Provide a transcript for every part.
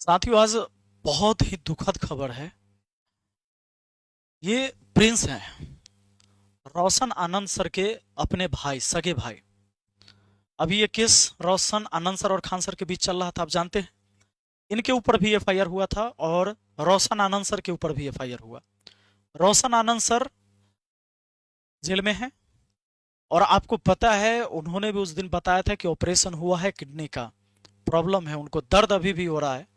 साथियों, आज बहुत ही दुखद खबर है। ये प्रिंस हैं, रोशन आनंद सर के अपने भाई, सगे भाई। अभी ये केस रोशन आनंद सर और खान सर के बीच चल रहा था, आप जानते हैं। इनके ऊपर भी एफआईआर हुआ था और रोशन आनंद सर के ऊपर भी एफआईआर हुआ। रोशन आनंद सर जेल में हैं और आपको पता है, उन्होंने भी उस दिन बताया था कि ऑपरेशन हुआ है, किडनी का प्रॉब्लम है, उनको दर्द अभी भी हो रहा है,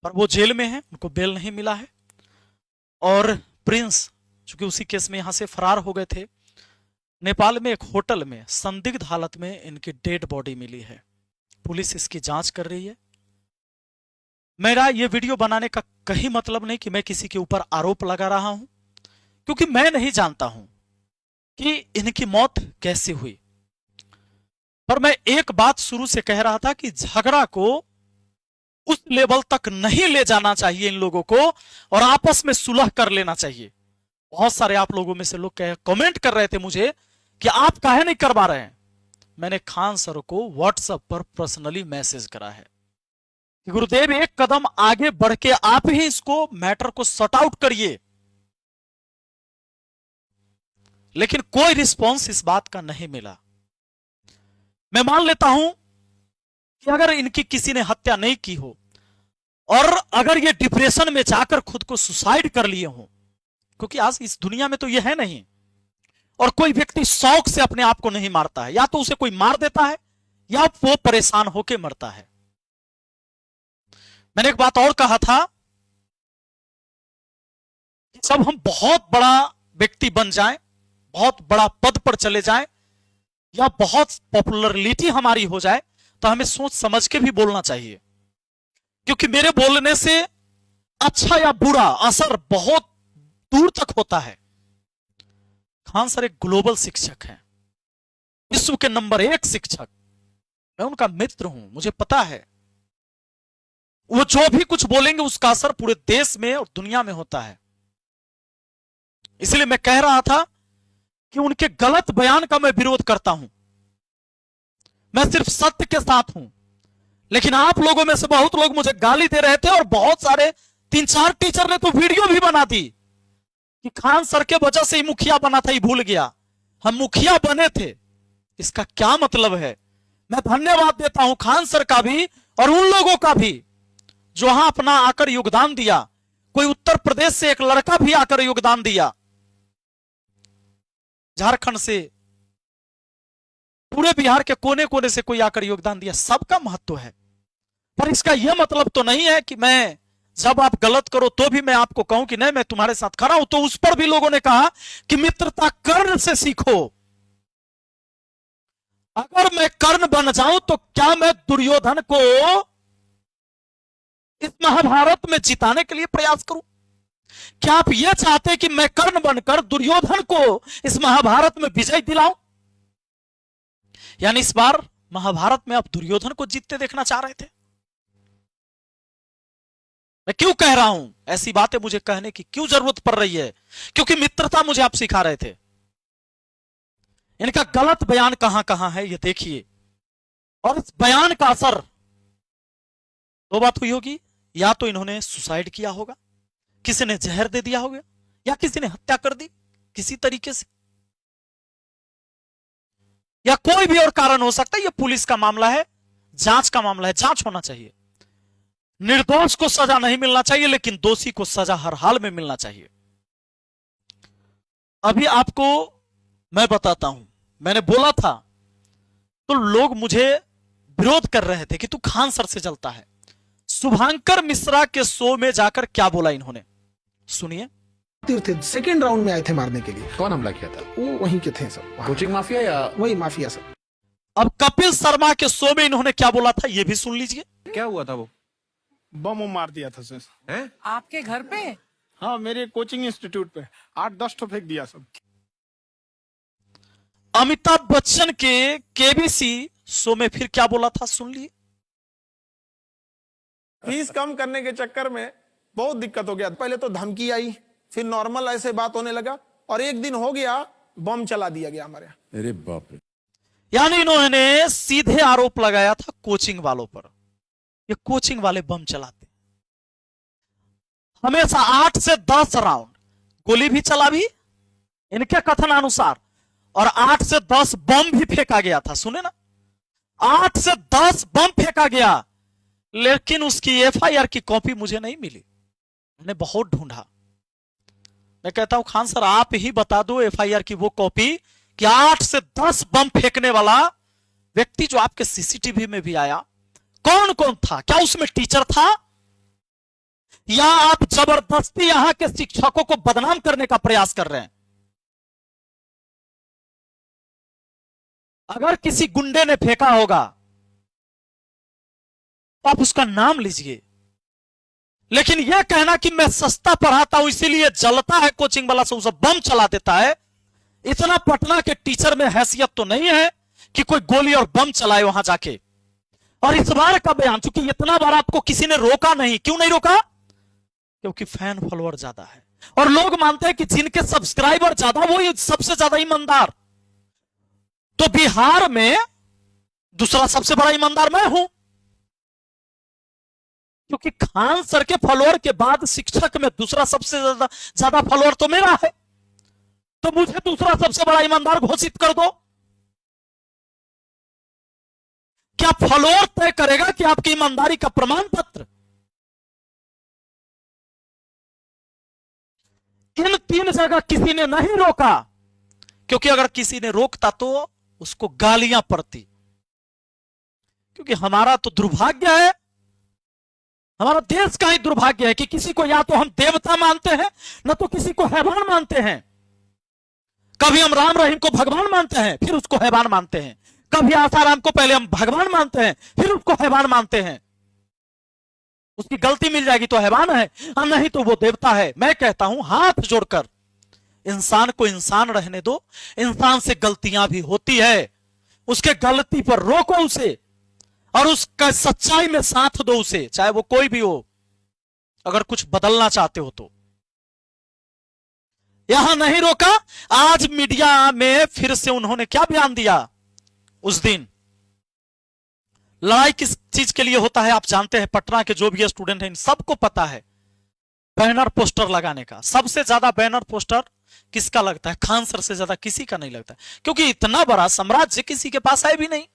पर वो जेल में है, उनको बेल नहीं मिला है। और प्रिंस चूंकि उसी केस में यहां से फरार हो गए थे, नेपाल में एक होटल में संदिग्ध हालत में इनकी डेड बॉडी मिली है। पुलिस इसकी जांच कर रही है। मेरा ये वीडियो बनाने का कहीं मतलब नहीं कि मैं किसी के ऊपर आरोप लगा रहा हूं, क्योंकि मैं नहीं जानता हूं कि इनकी मौत कैसे हुई। पर मैं एक बात शुरू से कह रहा था कि झगड़ा को उस लेवल तक नहीं ले जाना चाहिए इन लोगों को, और आपस में सुलह कर लेना चाहिए। बहुत सारे आप लोगों में से लोग कमेंट कर रहे थे मुझे कि आप काहे नहीं करवा रहे हैं। मैंने खान सर को व्हाट्सएप पर पर्सनली मैसेज करा है कि गुरुदेव, एक कदम आगे बढ़ के आप ही इसको मैटर को सॉर्ट आउट करिए। लेकिन कोई रिस्पॉन्स इस बात का नहीं मिला। मैं मान लेता हूं कि अगर इनकी किसी ने हत्या नहीं की हो और अगर ये डिप्रेशन में जाकर खुद को सुसाइड कर लिए हो, क्योंकि आज इस दुनिया में तो ये है नहीं, और कोई व्यक्ति शौक से अपने आप को नहीं मारता है, या तो उसे कोई मार देता है या वो परेशान होकर मरता है। मैंने एक बात और कहा था कि जब हम बहुत बड़ा व्यक्ति बन जाएं, बहुत बड़ा पद पर चले जाएं, या बहुत पॉपुलरिटी हमारी हो जाए, तो हमें सोच समझ के भी बोलना चाहिए, क्योंकि मेरे बोलने से अच्छा या बुरा असर बहुत दूर तक होता है। खान सर एक ग्लोबल शिक्षक हैं, विश्व के नंबर 1 शिक्षक। मैं उनका मित्र हूं, मुझे पता है वो जो भी कुछ बोलेंगे उसका असर पूरे देश में और दुनिया में होता है। इसलिए मैं कह रहा था कि उनके गलत बयान का मैं विरोध करता हूं। मैं सिर्फ सत्य के साथ हूं। लेकिन आप लोगों में से बहुत लोग मुझे गाली दे रहे थे, और बहुत सारे 3-4 टीचर ने तो वीडियो भी बना दी कि खान सर के वजह से ही मुखिया बना था, ही भूल गया हम मुखिया बने थे। इसका क्या मतलब है? मैं धन्यवाद देता हूं खान सर का भी और उन लोगों का भी जो वहां अपना आकर योगदान दिया। कोई उत्तर प्रदेश से एक लड़का भी आकर योगदान दिया, झारखंड से, पूरे बिहार के कोने कोने से कोई आकर योगदान दिया। सबका महत्व है, पर इसका यह मतलब तो नहीं है कि मैं जब आप गलत करो तो भी मैं आपको कहूं कि नहीं, मैं तुम्हारे साथ खड़ा हूं। तो उस पर भी लोगों ने कहा कि मित्रता कर्ण से सीखो। अगर मैं कर्ण बन जाऊं तो क्या मैं दुर्योधन को इस महाभारत में जिताने के लिए प्रयास करूं? क्या आप यह चाहते हैं कि मैं कर्ण बनकर दुर्योधन को इस महाभारत में विजय दिलाऊं? यानी इस बार महाभारत में आप दुर्योधन को जीतते देखना चाह रहे थे। मैं क्यों कह रहा हूं ऐसी बातें, मुझे कहने की क्यों जरूरत पड़ रही है? क्योंकि मित्रता मुझे आप सिखा रहे थे। इनका गलत बयान कहां कहां है ये देखिए, और इस बयान का असर दो बात हुई होगी। या तो इन्होंने सुसाइड किया होगा, किसी ने जहर दे दिया होगा, या किसी ने हत्या कर दी किसी तरीके से, या कोई भी और कारण हो सकता है। यह पुलिस का मामला है, जांच का मामला है, जांच होना चाहिए। निर्दोष को सजा नहीं मिलना चाहिए, लेकिन दोषी को सजा हर हाल में मिलना चाहिए। अभी आपको मैं बताता हूं, मैंने बोला था तो लोग मुझे विरोध कर रहे थे कि तू खान सर से जलता है। शुभांकर मिश्रा के शो में जाकर क्या बोला इन्होंने, सुनिए। थे सेकेंड राउंड में आए थे मारने के लिए। कौन हमला किया था? वो वहीं के थे सब, कोचिंग माफिया या वही माफिया सब। अब कपिल शर्मा के शो में इन्होंने क्या बोला था ये भी सुन लीजिए। क्या हुआ था? वो बम मार दिया था सर। हैं? आपके घर पे? हाँ, मेरे कोचिंग इंस्टीट्यूट पे 8-10 तो फेंक दिया सब। अमिताभ बच्चन के केबीसी शो में फिर क्या बोला था, सुन लिए। फीस कम करने के चक्कर में बहुत दिक्कत हो गया। पहले तो धमकी आई, फिर नॉर्मल ऐसे बात होने लगा, और एक दिन हो गया बम चला दिया गया हमारे यहाँ। अरे बाप रे। यानी इन्होंने सीधे आरोप लगाया था कोचिंग वालों पर, ये कोचिंग वाले बम चलाते। हमेशा 8 से 10 राउंड गोली भी चला भी इनके कथनानुसार, और 8 से 10 बम भी फेंका गया था। सुने ना, 8 से 10 बम फेंका गया, लेकिन उसकी एफआईआर की कॉपी मुझे नहीं मिली। मैंने बहुत ढूंढा। मैं कहता हूं खान सर आप ही बता दो एफआईआर की वो कॉपी कि 8 से 10 बम फेंकने वाला व्यक्ति जो आपके सीसीटीवी में भी आया, कौन कौन था? क्या उसमें टीचर था, या आप जबरदस्ती यहां के शिक्षकों को बदनाम करने का प्रयास कर रहे हैं? अगर किसी गुंडे ने फेंका होगा तो आप उसका नाम लीजिए, लेकिन यह कहना कि मैं सस्ता पढ़ाता हूं इसीलिए जलता है कोचिंग वाला से उसे बम चला देता है, इतना पटना के टीचर में हैसियत तो नहीं है कि कोई गोली और बम चलाए वहां जाके। और इस बार का बयान, चूंकि इतना बार आपको किसी ने रोका नहीं, क्यों नहीं रोका? क्योंकि फैन फॉलोअर ज्यादा है और लोग मानते हैं कि जिनके सब्सक्राइबर ज्यादा वो सबसे ज्यादा ईमानदार। तो बिहार में दूसरा सबसे बड़ा ईमानदार मैं हूं, क्योंकि खान सर के फॉलोअर के बाद शिक्षक में दूसरा सबसे ज्यादा फॉलोअर तो मेरा है, तो मुझे दूसरा सबसे बड़ा ईमानदार घोषित कर दो। क्या फॉलोअर तय करेगा कि आपकी ईमानदारी का प्रमाण पत्र? इन 3 जगह किसी ने नहीं रोका, क्योंकि अगर किसी ने रोकता तो उसको गालियां पड़ती। क्योंकि हमारा तो दुर्भाग्य है, हमारा देश का ही दुर्भाग्य है कि किसी को या तो हम देवता मानते हैं, न तो किसी को हैवान मानते हैं। कभी हम राम रहीम को भगवान मानते हैं, फिर उसको हैवान मानते हैं। कभी आसाराम को पहले हम भगवान मानते हैं, फिर उसको हैवान मानते हैं। उसकी गलती मिल जाएगी तो हैवान है, और नहीं तो वो देवता है। मैं कहता हूं हाथ जोड़कर इंसान को इंसान रहने दो। इंसान से गलतियां भी होती है, उसके गलती पर रोको उसे और उसका सच्चाई में साथ दो उसे, चाहे वो कोई भी हो, अगर कुछ बदलना चाहते हो तो। यहां नहीं रोका। आज मीडिया में फिर से उन्होंने क्या बयान दिया? उस दिन लड़ाई किस चीज के लिए होता है आप जानते हैं, पटना के जो भी स्टूडेंट हैं इन सबको पता है, बैनर पोस्टर लगाने का। सबसे ज्यादा बैनर पोस्टर किसका लगता है? खान सर से ज्यादा किसी का नहीं लगता, क्योंकि इतना बड़ा साम्राज्य किसी के पास है भी नहीं।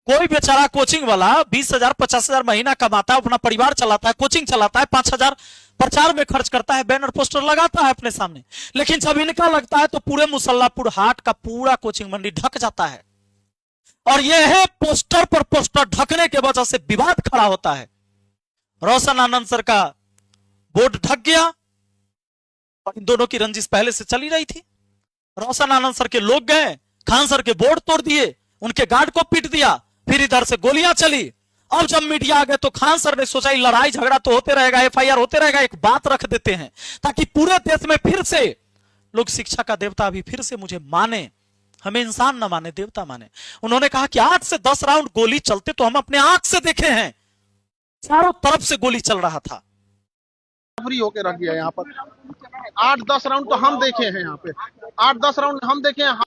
कोई बेचारा कोचिंग वाला 20,000 50,000 महीना कमाता है, अपना परिवार चलाता है, कोचिंग चलाता है, 5,000 प्रचार में खर्च करता है, बैनर पोस्टर लगाता है अपने सामने। लेकिन जब इनका लगता है तो पूरे मुसल्लापुर हाट का पूरा कोचिंग मंडी ढक जाता है। और यह है पोस्टर पर पोस्टर ढकने के वजह से विवाद खड़ा होता है। रोशन आनंद सर का बोर्ड ढक गया और इन दोनों की रंजिश पहले से चली रही थी। रोशन आनंद सर के लोग गए, खान सर के बोर्ड तोड़ दिए, उनके गार्ड को पीट दिया, फिर इधर से गोलियां चली। अब जब मीडिया आ गए तो खान सर ने सोचा लड़ाई झगड़ा तो होते रहेगा, एफआईआर होते रहेगा, एक बात रख देते हैं ताकि पूरे देश में फिर से लोग शिक्षा का देवता भी फिर से मुझे माने, हमें इंसान न माने देवता माने। उन्होंने कहा कि 8 से 10 राउंड गोली चलते तो हम अपने आंख से देखे हैं, चारों तरफ से गोली चल रहा था। फ्री होके रख दिया यहाँ पर। 8-10 राउंड तो हम देखे हैं यहाँ पे, 8-10 राउंड हम देखे हैं।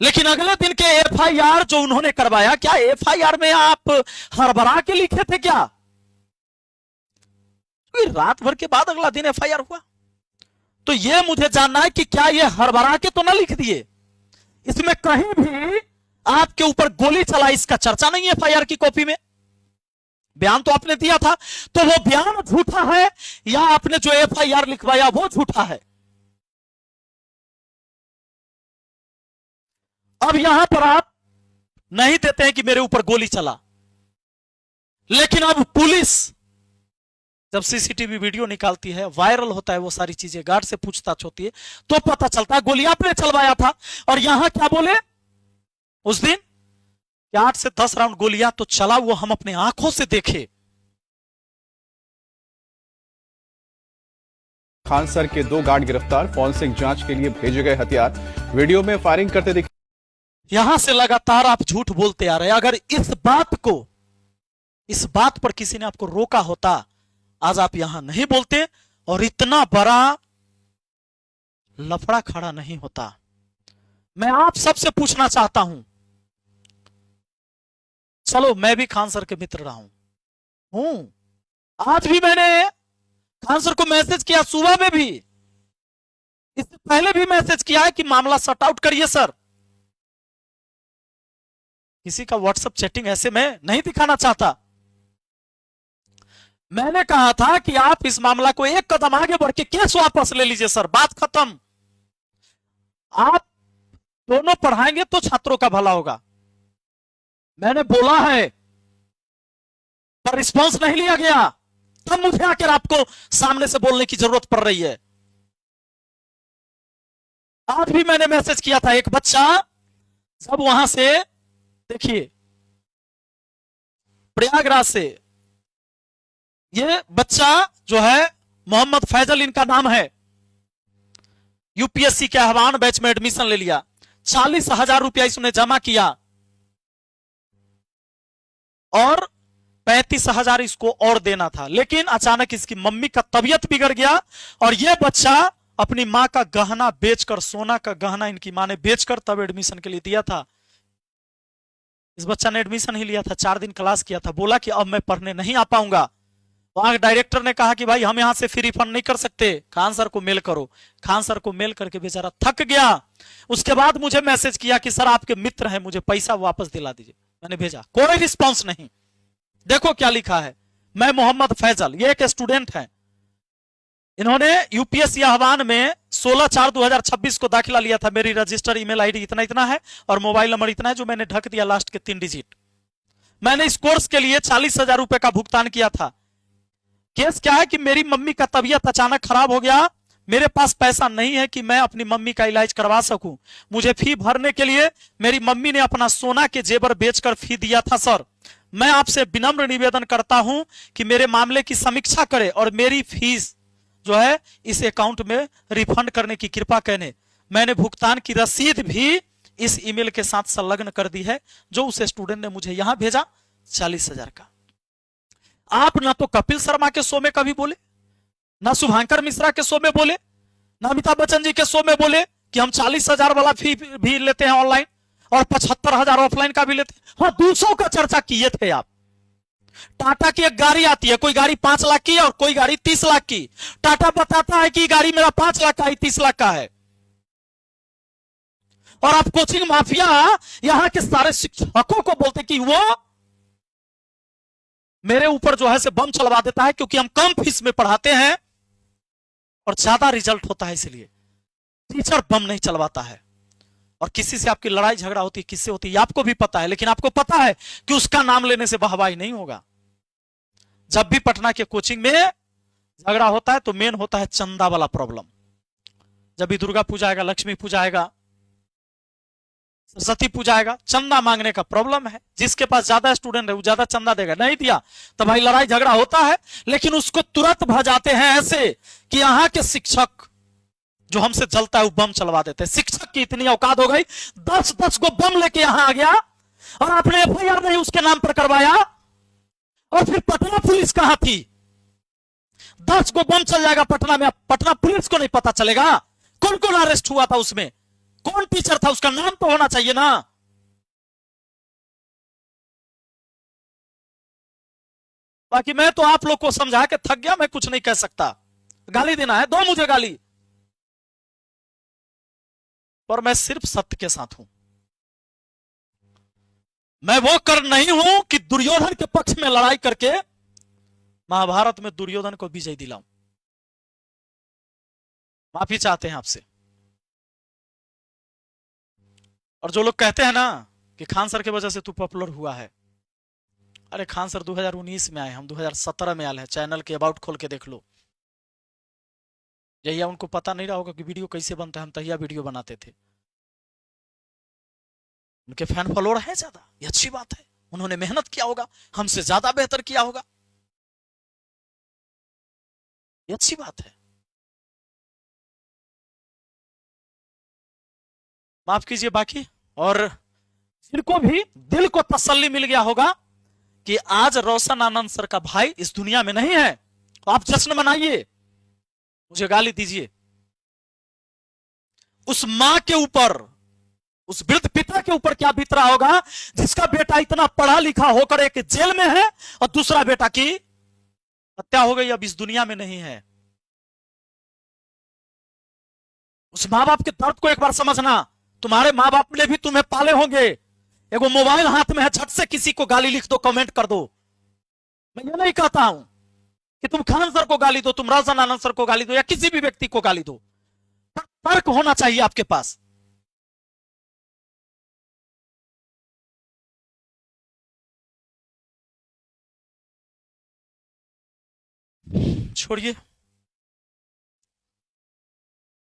लेकिन अगले दिन के एफआईआर जो उन्होंने करवाया, क्या एफआईआर में आप हड़बड़ा के लिखे थे क्या? रात भर के बाद अगला दिन एफआईआर हुआ, तो यह मुझे जानना है कि क्या ये हड़बड़ा के तो ना लिख दिए? इसमें कहीं भी आपके ऊपर गोली चला इसका चर्चा नहीं है एफआईआर की कॉपी में। बयान तो आपने दिया था, तो वो बयान झूठा है या आपने जो एफआईआर लिखवाया वो झूठा है? अब यहां पर आप नहीं देते हैं कि मेरे ऊपर गोली चला, लेकिन अब पुलिस जब सीसीटीवी वीडियो निकालती है, वायरल होता है, वो सारी चीजें गार्ड से पूछताछ होती है, तो पता चलता है गोली आपने चलवाया था। और यहां क्या बोले उस दिन? 8 से 10 राउंड गोलियां तो चला, वो हम अपने आंखों से देखे। खान सर के 2 गार्ड गिरफ्तार, फॉरेंसिक जांच के लिए भेजे गए हथियार वीडियो में फायरिंग करते दिखे। यहां से लगातार आप झूठ बोलते आ रहे हैं। अगर इस बात पर किसी ने आपको रोका होता, आज आप यहां नहीं बोलते और इतना बड़ा लफड़ा खड़ा नहीं होता। मैं आप सबसे पूछना चाहता हूं, चलो मैं भी खान सर के मित्र रहा हूं, आज भी मैंने खान सर को मैसेज किया, सुबह में भी, इससे पहले भी मैसेज किया है कि मामला सॉर्ट आउट करिए सर। किसी का व्हाट्सएप चैटिंग ऐसे मैं नहीं दिखाना चाहता। मैंने कहा था कि आप इस मामला को एक कदम आगे बढ़ के केस वापस ले लीजिए सर, बात खत्म। आप दोनों पढ़ाएंगे तो छात्रों का भला होगा, मैंने बोला है, पर रिस्पॉन्स नहीं लिया गया। तब मुझे आकर आपको सामने से बोलने की जरूरत पड़ रही है। आज भी मैंने मैसेज किया था, एक बच्चा जब वहां से, देखिए प्रयागराज से ये बच्चा जो है मोहम्मद फैजल इनका नाम है, यूपीएससी के आह्वान बैच में एडमिशन ले लिया, 40,000 रुपया इसने जमा किया और 35,000 इसको और देना था। लेकिन अचानक इसकी मम्मी का तबीयत बिगड़ गया और यह बच्चा अपनी मां का गहना बेचकर, सोना का गहना इनकी मां ने बेचकर तब एडमिशन के लिए दिया था। इस बच्चा ने एडमिशन ही लिया था, 4 दिन क्लास किया था, बोला कि अब मैं पढ़ने नहीं आ पाऊंगा। वहां डायरेक्टर ने कहा कि भाई हम यहां से फ्री रिफंड नहीं कर सकते, खान सर को मेल करो। खान सर को मेल करके बेचारा थक गया। उसके बाद मुझे मैसेज किया कि सर आपके मित्र हैं, मुझे पैसा वापस दिला दीजिए। मैंने भेजा, कोई रिस्पॉन्स नहीं। देखो क्या लिखा है, मैं मोहम्मद फैजल, ये एक स्टूडेंट है, इन्होंने यूपीएससी आह्वान में 16/4/2026 को दाखिला लिया था। मेरी रजिस्टर ईमेल आईडी इतना इतना है और मोबाइल नंबर इतना है, जो मैंने ढक दिया लास्ट के 3 डिजिट। मैंने इस कोर्स के लिए 40,000 रुपए का भुगतान किया था। केस क्या है कि मेरी मम्मी का तबीयत अचानक खराब हो गया, मेरे पास पैसा नहीं है कि मैं अपनी मम्मी का इलाज करवा सकूं। मुझे फी भरने के लिए मेरी मम्मी ने अपना सोना के जेवर बेचकर फी दिया था। सर मैं आपसे विनम्र निवेदन करता हूं कि मेरे मामले की समीक्षा करें और मेरी फीस जो है इस अकाउंट में रिफंड करने की कृपा करें। मैंने भुगतान की रसीद भी इस ईमेल के साथ संलग्न कर दी है, जो उस स्टूडेंट ने मुझे यहां भेजा, 40,000 का। आप ना तो कपिल शर्मा के शो में कभी बोले, ना शुभांकर मिश्रा के शो में बोले, ना अमिताभ बच्चन जी के शो में बोले कि हम 40,000 वाला फी भी लेते हैं ऑनलाइन और 75,000 ऑफलाइन का भी लेते हैं। हाँ, 200 का चर्चा किए थे आप। टाटा की एक गाड़ी आती है, कोई गाड़ी 5 लाख की है और कोई गाड़ी 30 लाख की। टाटा बताता है कि गाड़ी मेरा 5 लाख का है, 30 लाख का है। और आप कोचिंग माफिया यहां के सारे शिक्षकों को बोलते कि वो मेरे ऊपर जो है से बम चलवा देता है, क्योंकि हम कम फीस में पढ़ाते हैं और ज्यादा रिजल्ट होता है, इसलिए टीचर बम नहीं चलवाता है। और किसी से आपकी लड़ाई झगड़ा होती है, किससे होती है आपको भी पता है, लेकिन आपको पता है कि उसका नाम लेने से वाहवाही नहीं होगा। जब भी पटना के कोचिंग में झगड़ा होता है तो मेन होता है चंदा वाला प्रॉब्लम। जब भी दुर्गा पूजा आएगा, लक्ष्मी पूजा आएगा, सरस्वती पूजा आएगा, चंदा मांगने का प्रॉब्लम है। जिसके पास ज्यादा स्टूडेंट है वो ज्यादा चंदा देगा, नहीं दिया तो भाई लड़ाई झगड़ा होता है। लेकिन उसको तुरंत भजाते हैं ऐसे कि यहाँ के शिक्षक जो हमसे जलता है वो बम चलवा देते हैं। शिक्षक की इतनी औकात हो गई, 10-10 को बम लेके यहां आ गया और आपने एफआईआर नहीं उसके नाम पर करवाया। और फिर पटना पुलिस कहां थी? 10 को बम चल जाएगा पटना में, पटना पुलिस को नहीं पता चलेगा कौन कौन अरेस्ट हुआ था, उसमें कौन टीचर था, उसका नाम तो होना चाहिए ना। बाकी मैं तो आप लोग को समझा के थक गया, मैं कुछ नहीं कह सकता। गाली देना है, दो मुझे गाली, पर मैं सिर्फ सत्य के साथ हूं। मैं वो कर नहीं हूं कि दुर्योधन के पक्ष में लड़ाई करके महाभारत में दुर्योधन को विजय दिलाऊं। माफी चाहते हैं आपसे। और जो लोग कहते हैं ना कि खान सर की वजह से तू पॉपुलर हुआ है, अरे खान सर 2019 में आए, हम 2017 में आए हैं। चैनल के अबाउट खोल के देख लो। यही उनको पता नहीं रहा होगा कि वीडियो कैसे बनता है, हम तहिया वीडियो बनाते थे। उनके फैन फॉलोअर है ज्यादा, ये अच्छी बात है। उन्होंने मेहनत किया होगा, हमसे ज्यादा बेहतर किया होगा, ये अच्छी बात है। माफ कीजिए बाकी। और जिनको भी दिल को तसल्ली मिल गया होगा कि आज रोशन आनंद सर का भाई इस दुनिया में नहीं है, तो आप जश्न मनाइए, मुझे गाली दीजिए। उस मां के ऊपर, उस वृद्ध पिता के ऊपर क्या बीत रहा होगा जिसका बेटा इतना पढ़ा लिखा होकर एक जेल में है और दूसरा बेटा की हत्या हो गई, अब इस दुनिया में नहीं है। उस माँ बाप के दर्द को एक बार समझना। तुम्हारे माँ बाप ने भी तुम्हें पाले होंगे। एगो मोबाइल हाथ में है, झट से किसी को गाली लिख दो, कमेंट कर दो। मैं ये नहीं कहता हूं कि तुम खान सर को गाली दो, तुम रोशन आनंद सर को गाली दो, या किसी भी व्यक्ति को गाली दो, पर तर्क होना चाहिए आपके पास। छोड़िए।